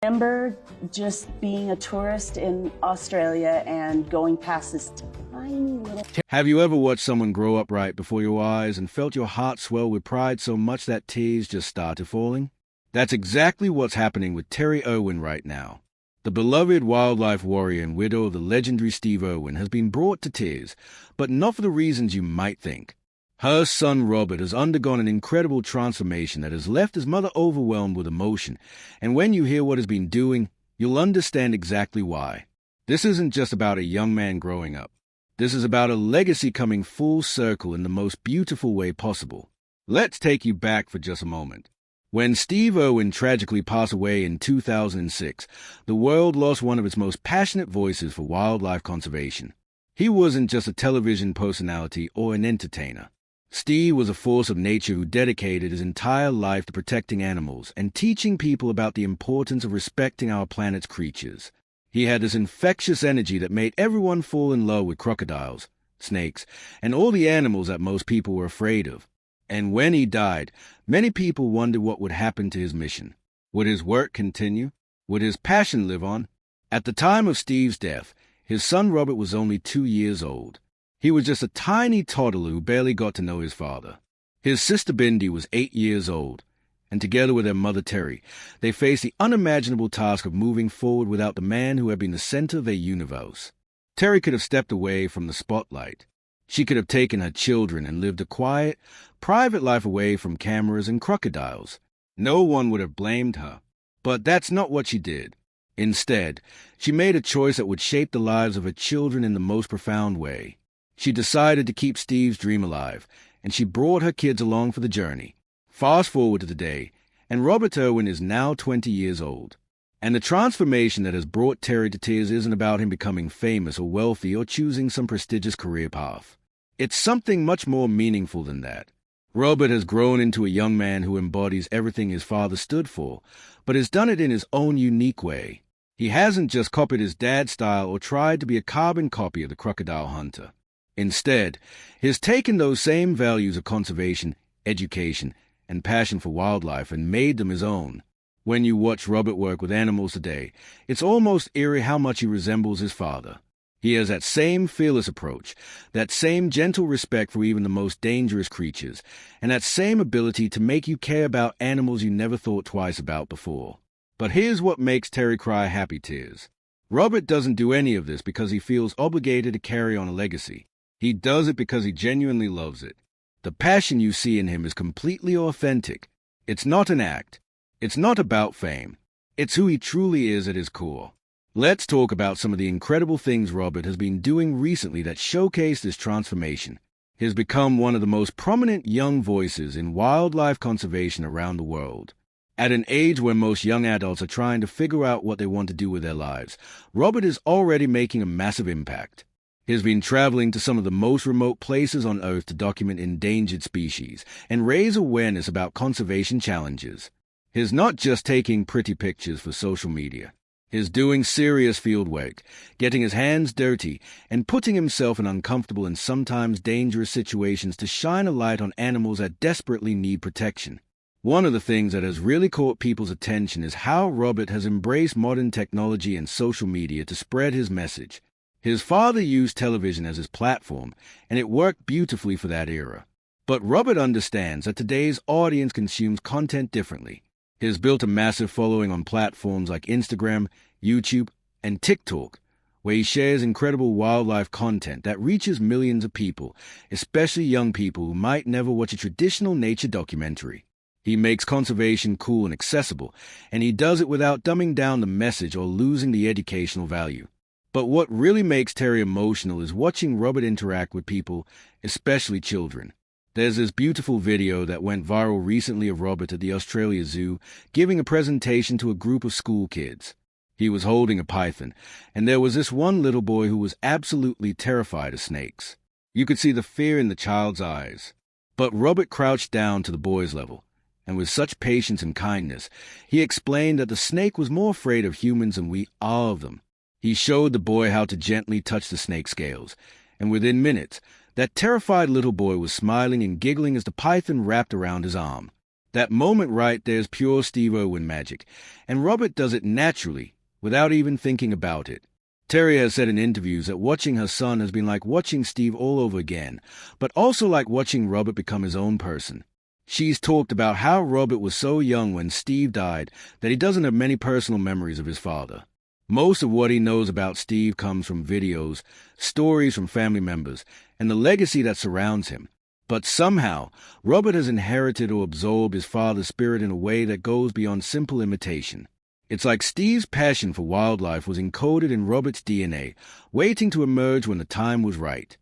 Remember just being a tourist in Australia and going past this tiny little... Have you ever watched someone grow up right before your eyes and felt your heart swell with pride so much that tears just started falling? That's exactly what's happening with Terri Irwin right now. The beloved wildlife warrior and widow of the legendary Steve Irwin has been brought to tears, but not for the reasons you might think. Her son Robert has undergone an incredible transformation that has left his mother overwhelmed with emotion, and when you hear what he's been doing, you'll understand exactly why. This isn't just about a young man growing up. This is about a legacy coming full circle in the most beautiful way possible. Let's take you back for just a moment. When Steve Irwin tragically passed away in 2006, the world lost one of its most passionate voices for wildlife conservation. He wasn't just a television personality or an entertainer. Steve was a force of nature who dedicated his entire life to protecting animals and teaching people about the importance of respecting our planet's creatures. He had this infectious energy that made everyone fall in love with crocodiles, snakes, and all the animals that most people were afraid of. And when he died, many people wondered what would happen to his mission. Would his work continue? Would his passion live on? At the time of Steve's death, his son Robert was only 2 years old. He was just a tiny toddler who barely got to know his father. His sister Bindi was 8 years old, and together with their mother Terri, they faced the unimaginable task of moving forward without the man who had been the center of their universe. Terri could have stepped away from the spotlight. She could have taken her children and lived a quiet, private life away from cameras and crocodiles. No one would have blamed her. But that's not what she did. Instead, she made a choice that would shape the lives of her children in the most profound way. She decided to keep Steve's dream alive, and she brought her kids along for the journey. Fast forward to today, and Robert Irwin is now 20 years old. And the transformation that has brought Terri to tears isn't about him becoming famous or wealthy or choosing some prestigious career path. It's something much more meaningful than that. Robert has grown into a young man who embodies everything his father stood for, but has done it in his own unique way. He hasn't just copied his dad's style or tried to be a carbon copy of the crocodile hunter. Instead, he has taken those same values of conservation, education, and passion for wildlife and made them his own. When you watch Robert work with animals today, it's almost eerie how much he resembles his father. He has that same fearless approach, that same gentle respect for even the most dangerous creatures, and that same ability to make you care about animals you never thought twice about before. But here's what makes Terri cry happy tears. Robert doesn't do any of this because he feels obligated to carry on a legacy. He does it because he genuinely loves it. The passion you see in him is completely authentic. It's not an act. It's not about fame. It's who he truly is at his core. Let's talk about some of the incredible things Robert has been doing recently that showcase this transformation. He has become one of the most prominent young voices in wildlife conservation around the world. At an age where most young adults are trying to figure out what they want to do with their lives, Robert is already making a massive impact. He has been traveling to some of the most remote places on Earth to document endangered species and raise awareness about conservation challenges. He is not just taking pretty pictures for social media. He is doing serious field work, getting his hands dirty, and putting himself in uncomfortable and sometimes dangerous situations to shine a light on animals that desperately need protection. One of the things that has really caught people's attention is how Robert has embraced modern technology and social media to spread his message. His father used television as his platform, and it worked beautifully for that era. But Robert understands that today's audience consumes content differently. He has built a massive following on platforms like Instagram, YouTube, and TikTok, where he shares incredible wildlife content that reaches millions of people, especially young people who might never watch a traditional nature documentary. He makes conservation cool and accessible, and he does it without dumbing down the message or losing the educational value. But what really makes Terri emotional is watching Robert interact with people, especially children. There's this beautiful video that went viral recently of Robert at the Australia Zoo giving a presentation to a group of school kids. He was holding a python, and there was this one little boy who was absolutely terrified of snakes. You could see the fear in the child's eyes. But Robert crouched down to the boy's level, and with such patience and kindness, he explained that the snake was more afraid of humans than we are of them. He showed the boy how to gently touch the snake scales, and within minutes, that terrified little boy was smiling and giggling as the python wrapped around his arm. That moment right there's pure Steve Irwin magic, and Robert does it naturally, without even thinking about it. Terri has said in interviews that watching her son has been like watching Steve all over again, but also like watching Robert become his own person. She's talked about how Robert was so young when Steve died that he doesn't have many personal memories of his father. Most of what he knows about Steve comes from videos, stories from family members, and the legacy that surrounds him. But somehow, Robert has inherited or absorbed his father's spirit in a way that goes beyond simple imitation. It's like Steve's passion for wildlife was encoded in Robert's DNA, waiting to emerge when the time was right.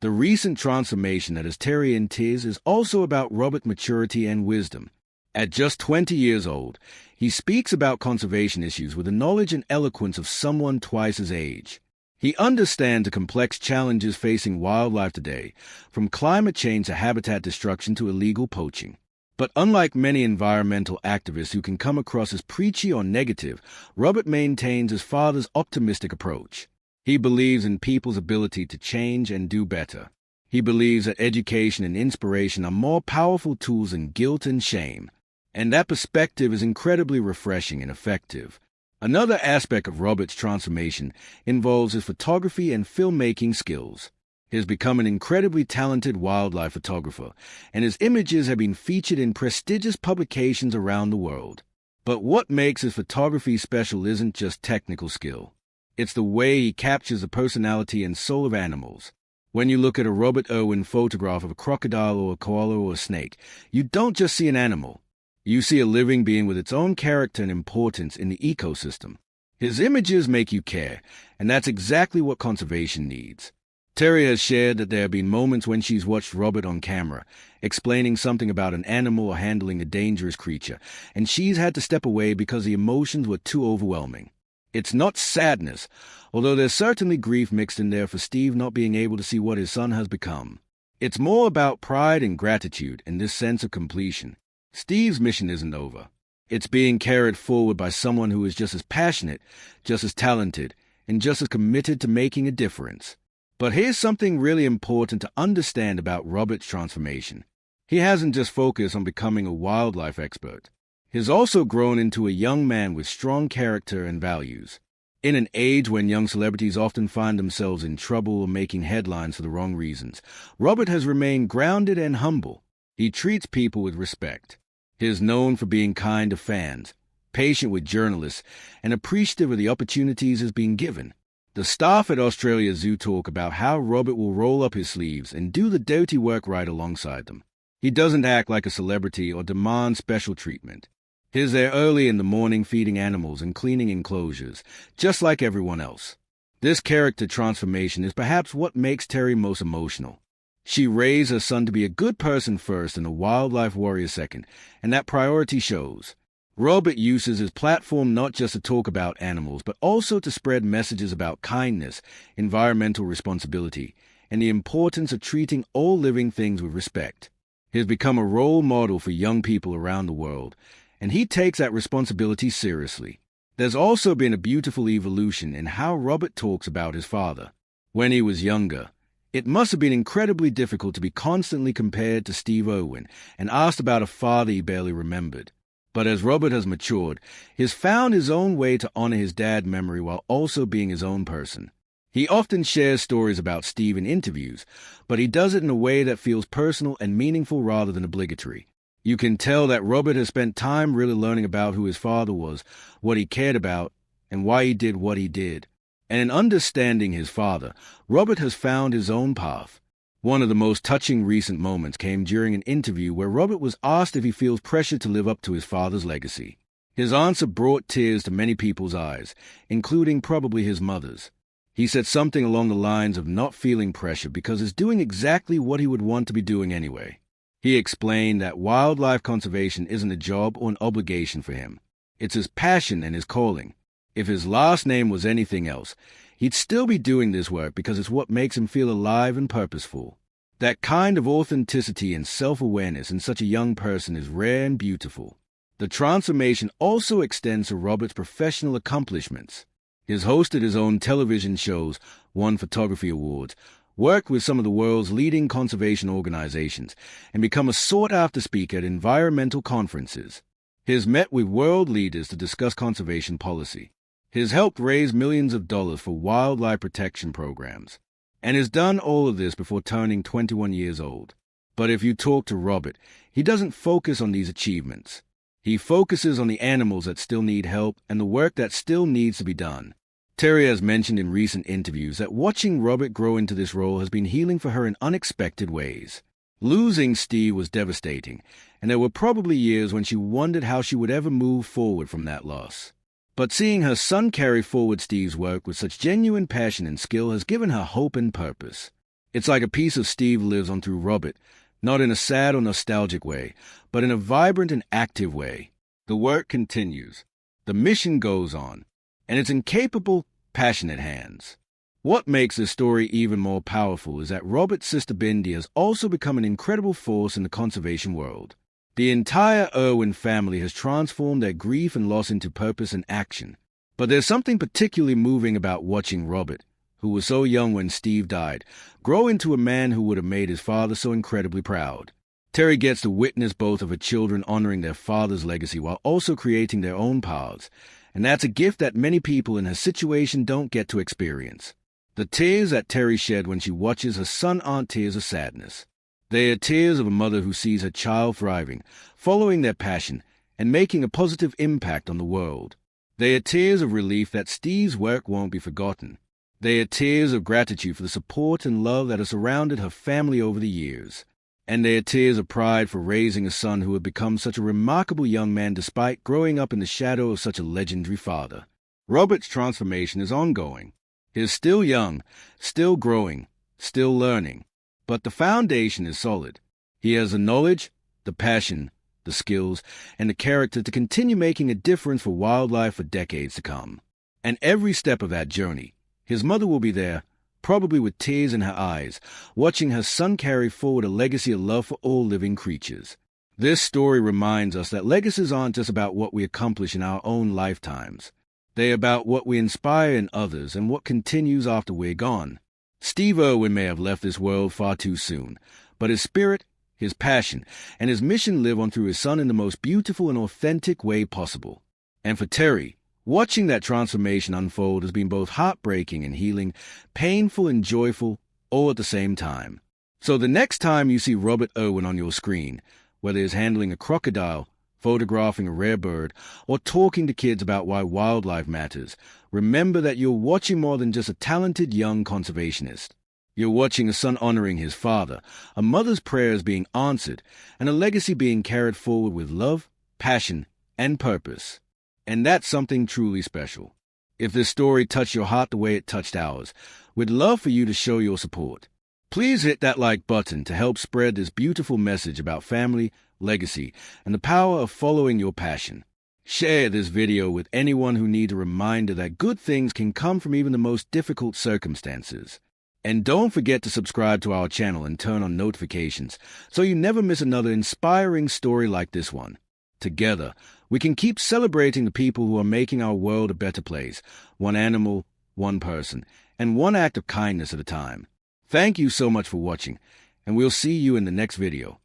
The recent transformation that has Terri in tears is also about Robert's maturity and wisdom. At just 20 years old, he speaks about conservation issues with the knowledge and eloquence of someone twice his age. He understands the complex challenges facing wildlife today, from climate change to habitat destruction to illegal poaching. But unlike many environmental activists who can come across as preachy or negative, Robert maintains his father's optimistic approach. He believes in people's ability to change and do better. He believes that education and inspiration are more powerful tools than guilt and shame. And that perspective is incredibly refreshing and effective. Another aspect of Robert's transformation involves his photography and filmmaking skills. He has become an incredibly talented wildlife photographer, and his images have been featured in prestigious publications around the world. But what makes his photography special isn't just technical skill. It's the way he captures the personality and soul of animals. When you look at a Robert Irwin photograph of a crocodile or a koala or a snake, you don't just see an animal. You see a living being with its own character and importance in the ecosystem. His images make you care, and that's exactly what conservation needs. Terri has shared that there have been moments when she's watched Robert on camera, explaining something about an animal or handling a dangerous creature, and she's had to step away because the emotions were too overwhelming. It's not sadness, although there's certainly grief mixed in there for Steve not being able to see what his son has become. It's more about pride and gratitude and this sense of completion. Steve's mission isn't over. It's being carried forward by someone who is just as passionate, just as talented, and just as committed to making a difference. But here's something really important to understand about Robert's transformation. He hasn't just focused on becoming a wildlife expert. He's also grown into a young man with strong character and values. In an age when young celebrities often find themselves in trouble or making headlines for the wrong reasons, Robert has remained grounded and humble. He treats people with respect. He is known for being kind to fans, patient with journalists, and appreciative of the opportunities he's been given. The staff at Australia Zoo talk about how Robert will roll up his sleeves and do the dirty work right alongside them. He doesn't act like a celebrity or demand special treatment. He's there early in the morning feeding animals and cleaning enclosures, just like everyone else. This character transformation is perhaps what makes Terri most emotional. She raised her son to be a good person first and a wildlife warrior second, and that priority shows. Robert uses his platform not just to talk about animals, but also to spread messages about kindness, environmental responsibility, and the importance of treating all living things with respect. He has become a role model for young people around the world, and he takes that responsibility seriously. There's also been a beautiful evolution in how Robert talks about his father. When he was younger, it must have been incredibly difficult to be constantly compared to Steve Irwin and asked about a father he barely remembered. But as Robert has matured, he has found his own way to honor his dad's memory while also being his own person. He often shares stories about Steve in interviews, but he does it in a way that feels personal and meaningful rather than obligatory. You can tell that Robert has spent time really learning about who his father was, what he cared about, and why he did what he did. And in understanding his father, Robert has found his own path. One of the most touching recent moments came during an interview where Robert was asked if he feels pressure to live up to his father's legacy. His answer brought tears to many people's eyes, including probably his mother's. He said something along the lines of not feeling pressure because he's doing exactly what he would want to be doing anyway. He explained that wildlife conservation isn't a job or an obligation for him. It's his passion and his calling. If his last name was anything else, he'd still be doing this work because it's what makes him feel alive and purposeful. That kind of authenticity and self-awareness in such a young person is rare and beautiful. The transformation also extends to Robert's professional accomplishments. He's hosted his own television shows, won photography awards, worked with some of the world's leading conservation organizations, and become a sought-after speaker at environmental conferences. He has met with world leaders to discuss conservation policy. He has helped raise millions of dollars for wildlife protection programs, and has done all of this before turning 21 years old. But if you talk to Robert, he doesn't focus on these achievements. He focuses on the animals that still need help and the work that still needs to be done. Terri has mentioned in recent interviews that watching Robert grow into this role has been healing for her in unexpected ways. Losing Steve was devastating, and there were probably years when she wondered how she would ever move forward from that loss. But seeing her son carry forward Steve's work with such genuine passion and skill has given her hope and purpose. It's like a piece of Steve lives on through Robert, not in a sad or nostalgic way, but in a vibrant and active way. The work continues. The mission goes on, and it's in capable, passionate hands. What makes this story even more powerful is that Robert's sister Bindi has also become an incredible force in the conservation world. The entire Irwin family has transformed their grief and loss into purpose and action. But there's something particularly moving about watching Robert, who was so young when Steve died, grow into a man who would have made his father so incredibly proud. Terri gets to witness both of her children honoring their father's legacy while also creating their own paths, and that's a gift that many people in her situation don't get to experience. The tears that Terri shed when she watches her son aren't tears of sadness. They are tears of a mother who sees her child thriving, following their passion, and making a positive impact on the world. They are tears of relief that Steve's work won't be forgotten. They are tears of gratitude for the support and love that has surrounded her family over the years. And they are tears of pride for raising a son who had become such a remarkable young man despite growing up in the shadow of such a legendary father. Robert's transformation is ongoing. He is still young, still growing, still learning. But the foundation is solid. He has the knowledge, the passion, the skills, and the character to continue making a difference for wildlife for decades to come. And every step of that journey, his mother will be there, probably with tears in her eyes, watching her son carry forward a legacy of love for all living creatures. This story reminds us that legacies aren't just about what we accomplish in our own lifetimes. They are about what we inspire in others and what continues after we're gone. Steve Irwin may have left this world far too soon, but his spirit, his passion, and his mission live on through his son in the most beautiful and authentic way possible. And for Terri, watching that transformation unfold has been both heartbreaking and healing, painful and joyful, all at the same time. So the next time you see Robert Irwin on your screen, whether he's handling a crocodile, photographing a rare bird, or talking to kids about why wildlife matters, remember that you're watching more than just a talented young conservationist. You're watching a son honoring his father, a mother's prayers being answered, and a legacy being carried forward with love, passion, and purpose. And that's something truly special. If this story touched your heart the way it touched ours, we'd love for you to show your support. Please hit that like button to help spread this beautiful message about family, legacy, and the power of following your passion. Share this video with anyone who needs a reminder that good things can come from even the most difficult circumstances. And don't forget to subscribe to our channel and turn on notifications so you never miss another inspiring story like this one. Together, we can keep celebrating the people who are making our world a better place, one animal, one person, and one act of kindness at a time. Thank you so much for watching, and we'll see you in the next video.